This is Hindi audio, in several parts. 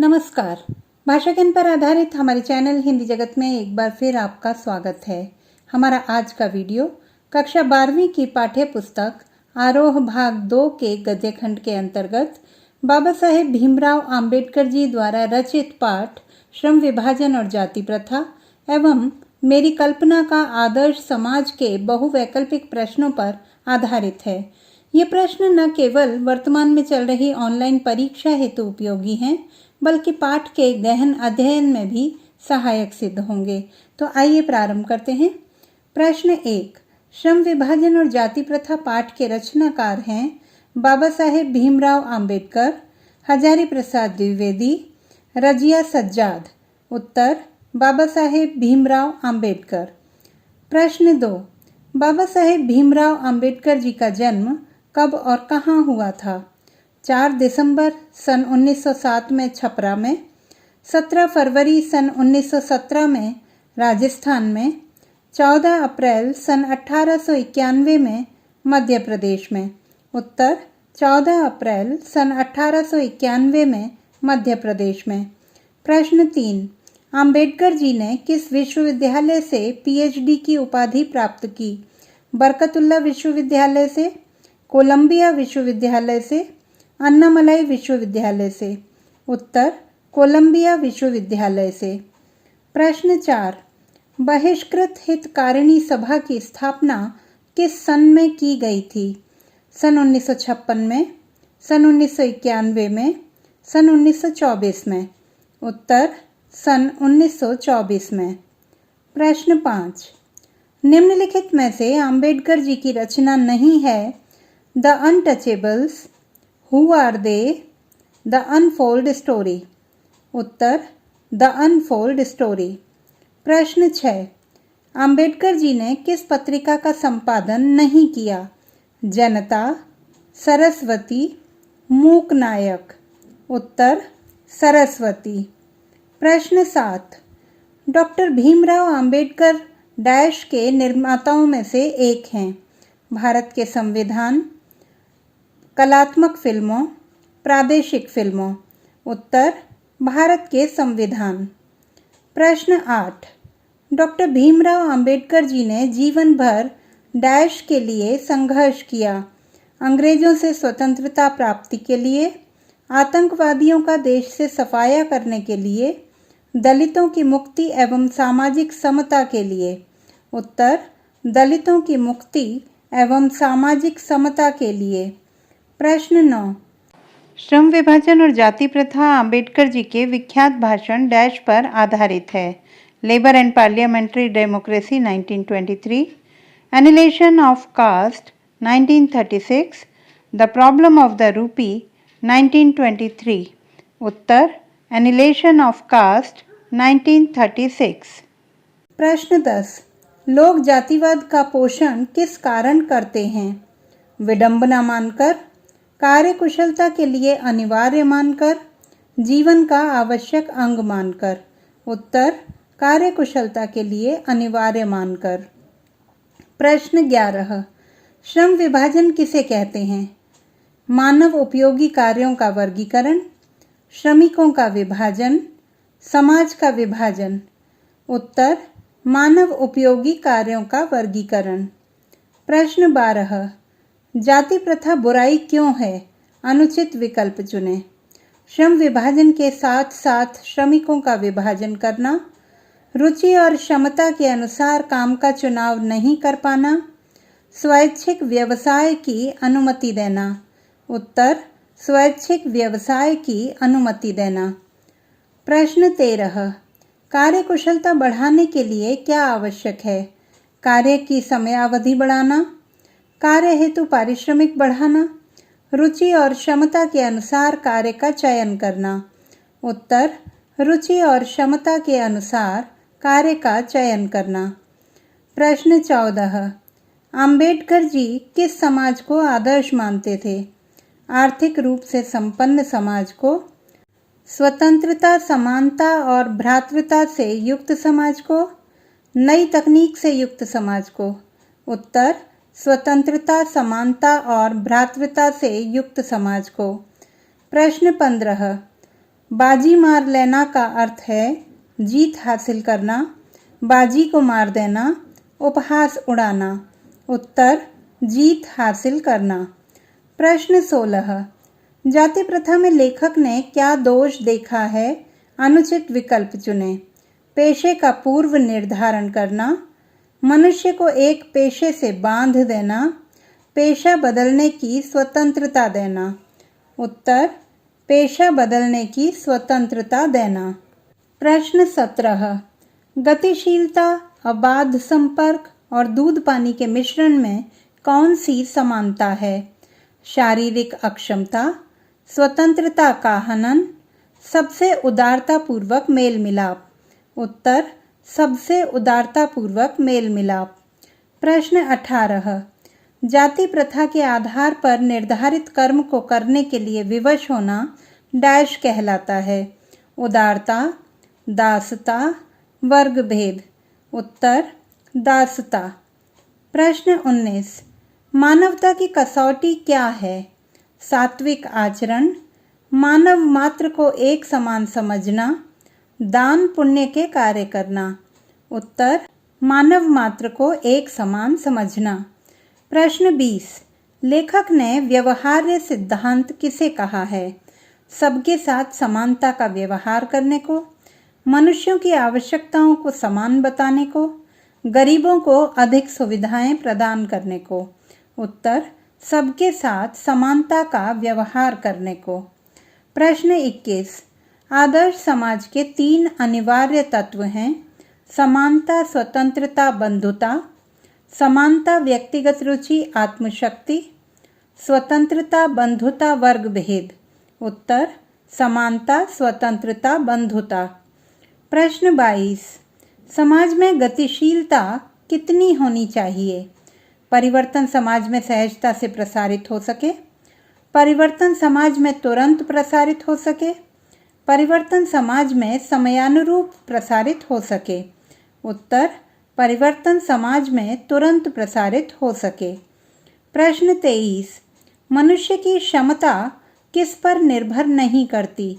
नमस्कार। भाषा ज्ञान पर आधारित हमारे चैनल हिंदी जगत में एक बार फिर आपका स्वागत है। हमारा आज का वीडियो कक्षा 12वीं की पाठ्य पुस्तक आरोह भाग 2 के गद्य खंड के अंतर्गत बाबा साहेब भीमराव अंबेडकर जी द्वारा रचित पाठ श्रम विभाजन और जाति प्रथा एवं मेरी कल्पना का आदर्श समाज के बहुवैकल्पिक प्रश्नों पर आधारित है। ये प्रश्न न केवल वर्तमान में चल रही ऑनलाइन परीक्षा हेतु उपयोगी हैं, बल्कि पाठ के गहन अध्ययन में भी सहायक सिद्ध होंगे। तो आइए प्रारंभ करते हैं। प्रश्न 1। श्रम विभाजन और जाति प्रथा पाठ के रचनाकार हैं बाबा साहेब भीमराव अंबेडकर, हजारी प्रसाद द्विवेदी, रजिया सज्जाद। उत्तर बाबा साहेब भीमराव अंबेडकर। प्रश्न 2। बाबा साहेब भीमराव अंबेडकर जी का जन्म कब और कहाँ हुआ था? 4 दिसंबर सन 1907 में छपरा में, 17 फरवरी सन 1917 में राजस्थान में, 14 अप्रैल सन 1891 में मध्य प्रदेश में। उत्तर 14 अप्रैल सन 1891 में मध्य प्रदेश में। प्रश्न 3। अंबेडकर जी ने किस विश्वविद्यालय से पीएचडी की उपाधि प्राप्त की? बरकतुल्ला विश्वविद्यालय से, कोलंबिया विश्वविद्यालय से, अन्नामलाई विश्वविद्यालय से। उत्तर कोलंबिया विश्वविद्यालय से। प्रश्न 4। बहिष्कृत हितकारिणी सभा की स्थापना किस सन में की गई थी? सन 1956 में, सन 1991 में, सन 1924 में। उत्तर सन 1924 में। प्रश्न 5। निम्नलिखित में से अंबेडकर जी की रचना नहीं है the untouchables, who are they, the unfold story. उत्तर द अनफोल्ड स्टोरी। प्रश्न 6। अंबेडकर जी ने किस पत्रिका का संपादन नहीं किया? जनता, सरस्वती, मूक नायक। उत्तर सरस्वती। प्रश्न 7। डॉक्टर भीमराव अंबेडकर डैश के निर्माताओं में से एक हैं। भारत के संविधान, कलात्मक फिल्मों, प्रादेशिक फिल्मों। उत्तर भारत के संविधान। प्रश्न 8। डॉक्टर भीमराव अंबेडकर जी ने जीवन भर डैश के लिए संघर्ष किया? अंग्रेजों से स्वतंत्रता प्राप्ति के लिए, आतंकवादियों का देश से सफाया करने के लिए, दलितों की मुक्ति एवं सामाजिक समता के लिए। उत्तर दलितों की मुक्ति एवं सामाजिक समता के लिए। प्रश्न 9। श्रम विभाजन और जाति प्रथा अंबेडकर जी के विख्यात भाषण डैश पर आधारित है? Labour and parliamentary democracy 1923, annihilation of caste 1936, the problem of the rupee 1923। उत्तर एनिलेशन ऑफ कास्ट 1936। प्रश्न 10। लोग जातिवाद का पोषण किस कारण करते हैं? विडंबना मानकर, कार्यकुशलता के लिए अनिवार्य मानकर, जीवन का आवश्यक अंग मानकर। उत्तर कार्यकुशलता के लिए अनिवार्य मानकर। प्रश्न 11। श्रम विभाजन किसे कहते हैं? मानव उपयोगी कार्यों का वर्गीकरण, श्रमिकों का विभाजन, समाज का विभाजन। उत्तर मानव उपयोगी कार्यों का वर्गीकरण। प्रश्न 12। जाति प्रथा बुराई क्यों है? अनुचित विकल्प चुनें। श्रम विभाजन के साथ साथ श्रमिकों का विभाजन करना, रुचि और क्षमता के अनुसार काम का चुनाव नहीं कर पाना, स्वैच्छिक व्यवसाय की अनुमति देना। उत्तर स्वैच्छिक व्यवसाय की अनुमति देना। प्रश्न 13। कार्यकुशलता बढ़ाने के लिए क्या आवश्यक है? कार्य की समयावधि बढ़ाना, कार्य हेतु पारिश्रमिक बढ़ाना, रुचि और क्षमता के अनुसार कार्य का चयन करना। उत्तर रुचि और क्षमता के अनुसार कार्य का चयन करना। प्रश्न 14। अंबेडकर जी किस समाज को आदर्श मानते थे? आर्थिक रूप से संपन्न समाज को, स्वतंत्रता, समानता और भ्रातृता से युक्त समाज को, नई तकनीक से युक्त समाज को। उत्तर स्वतंत्रता, समानता और भ्रातृता से युक्त समाज को। प्रश्न 15। बाजी मार लेना का अर्थ है जीत हासिल करना, बाजी को मार देना, उपहास उड़ाना। उत्तर जीत हासिल करना। प्रश्न 16। जाति प्रथा में लेखक ने क्या दोष देखा है? अनुचित विकल्प चुनें। पेशे का पूर्व निर्धारण करना, मनुष्य को एक पेशे से बांध देना, पेशा बदलने की स्वतंत्रता देना। उत्तर पेशा बदलने की स्वतंत्रता देना। प्रश्न 17। गतिशीलता, अबाध संपर्क और दूध पानी के मिश्रण में कौन सी समानता है? शारीरिक अक्षमता, स्वतंत्रता का हनन, सबसे उदारता पूर्वक मेल मिलाप। उत्तर सबसे उदारता पूर्वक मेल मिलाप। प्रश्न 18। जाति प्रथा के आधार पर निर्धारित कर्म को करने के लिए विवश होना डैश कहलाता है? उदारता, दासता, वर्ग भेद। उत्तर दासता। प्रश्न 19। मानवता की कसौटी क्या है? सात्विक आचरण, मानव मात्र को एक समान समझना, दान पुण्य के कार्य करना। उत्तर मानव मात्र को एक समान समझना। प्रश्न 20। लेखक ने व्यवहार्य सिद्धांत किसे कहा है? सबके साथ समानता का व्यवहार करने को, मनुष्यों की आवश्यकताओं को समान बताने को, गरीबों को अधिक सुविधाएं प्रदान करने को। उत्तर सबके साथ समानता का व्यवहार करने को। प्रश्न 21। आदर्श समाज के 3 अनिवार्य तत्व हैं: समानता, स्वतंत्रता, बंधुता। समानता, व्यक्तिगत रुचि, आत्मशक्ति। स्वतंत्रता, बंधुता, वर्ग भेद। उत्तर समानता, स्वतंत्रता, बंधुता। प्रश्न 22। समाज में गतिशीलता कितनी होनी चाहिए? परिवर्तन समाज में सहजता से प्रसारित हो सके, परिवर्तन समाज में तुरंत प्रसारित हो सके, परिवर्तन समाज में समयानुरूप प्रसारित हो सके। उत्तर परिवर्तन समाज में तुरंत प्रसारित हो सके। प्रश्न 23। मनुष्य की क्षमता किस पर निर्भर नहीं करती?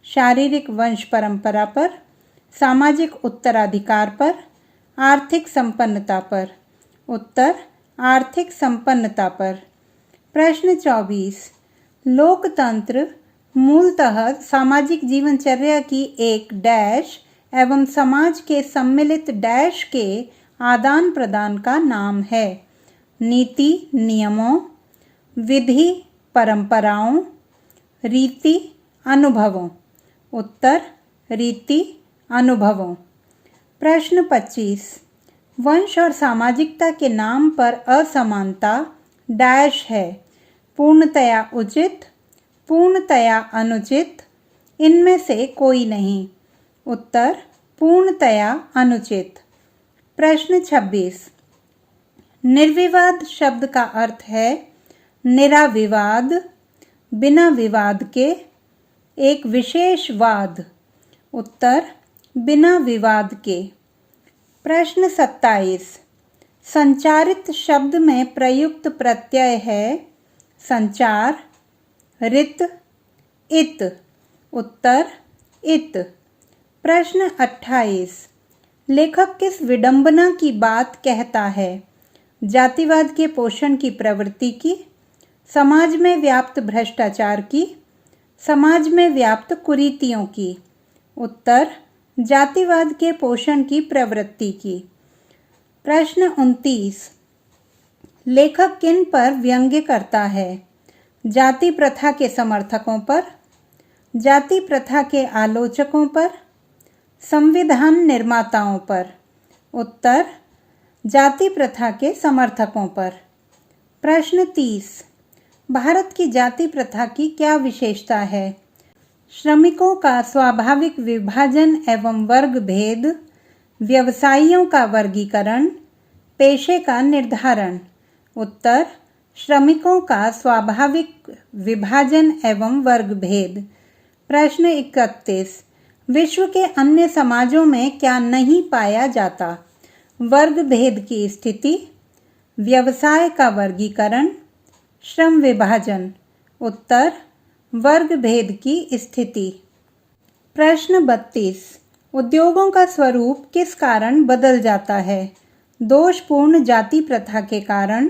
शारीरिक वंश परंपरा पर, सामाजिक उत्तराधिकार पर, आर्थिक संपन्नता पर। उत्तर आर्थिक संपन्नता पर। प्रश्न 24। लोकतंत्र मूलतः सामाजिक जीवनचर्या की एक डैश एवं समाज के सम्मिलित डैश के आदान प्रदान का नाम है। नीति नियमों, विधि परंपराओं, रीति अनुभवों। उत्तर रीति अनुभवों। प्रश्न 25। वंश और सामाजिकता के नाम पर असमानता डैश है: पूर्णतया उचित, पूर्णतया अनुचित, इनमें से कोई नहीं। उत्तर पूर्णतया अनुचित। प्रश्न 26। निर्विवाद शब्द का अर्थ है निराविवाद, बिना विवाद के, एक विशेष वाद। उत्तर बिना विवाद के। प्रश्न 27। संचारित शब्द में प्रयुक्त प्रत्यय है संचार, रित, इत। उत्तर इत। प्रश्न 28। लेखक किस विडंबना की बात कहता है? जातिवाद के पोषण की प्रवृत्ति की, समाज में व्याप्त भ्रष्टाचार की, समाज में व्याप्त कुरीतियों की। उत्तर जातिवाद के पोषण की प्रवृत्ति की। प्रश्न 29। लेखक किन पर व्यंग्य करता है? जाति प्रथा के समर्थकों पर, जाति प्रथा के आलोचकों पर, संविधान निर्माताओं पर। उत्तर जाति प्रथा के समर्थकों पर। प्रश्न 30। भारत की जाति प्रथा की क्या विशेषता है? श्रमिकों का स्वाभाविक विभाजन एवं वर्ग भेद, व्यवसायियों का वर्गीकरण, पेशे का निर्धारण। उत्तर श्रमिकों का स्वाभाविक विभाजन एवं वर्ग भेद। प्रश्न 31। विश्व के अन्य समाजों में क्या नहीं पाया जाता? वर्ग भेद की स्थिति, व्यवसाय का वर्गीकरण, श्रम विभाजन। उत्तर वर्ग भेद की स्थिति। प्रश्न 32। उद्योगों का स्वरूप किस कारण बदल जाता है? दोषपूर्ण जाति प्रथा के कारण,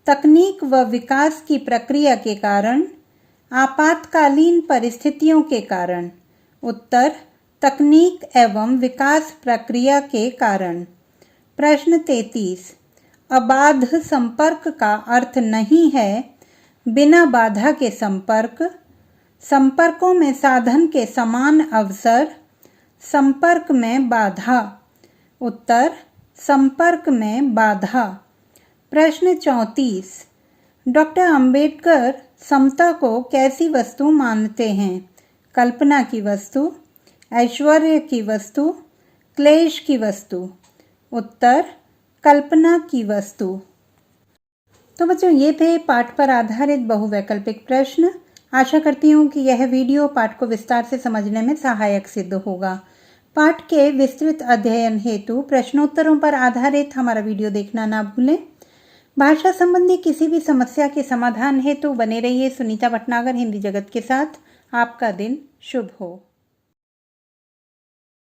तकनीक व विकास की प्रक्रिया के कारण, आपातकालीन परिस्थितियों के कारण। उत्तर तकनीक एवं विकास प्रक्रिया के कारण। प्रश्न 33। अबाध संपर्क का अर्थ नहीं है बिना बाधा के संपर्क, संपर्कों में साधन के समान अवसर, संपर्क में बाधा। उत्तर संपर्क में बाधा। प्रश्न 34। डॉक्टर अंबेडकर समता को कैसी वस्तु मानते हैं? कल्पना की वस्तु, ऐश्वर्य की वस्तु, क्लेश की वस्तु। उत्तर कल्पना की वस्तु। तो बच्चों, ये थे पाठ पर आधारित बहुवैकल्पिक प्रश्न। आशा करती हूँ कि यह वीडियो पाठ को विस्तार से समझने में सहायक सिद्ध होगा। पाठ के विस्तृत अध्ययन हेतु प्रश्नोत्तरों पर आधारित हमारा वीडियो देखना ना भूलें। भाषा संबंधी किसी भी समस्या के समाधान हेतु बने रहिए सुनीता भटनागर हिंदी जगत के साथ। आपका दिन शुभ हो।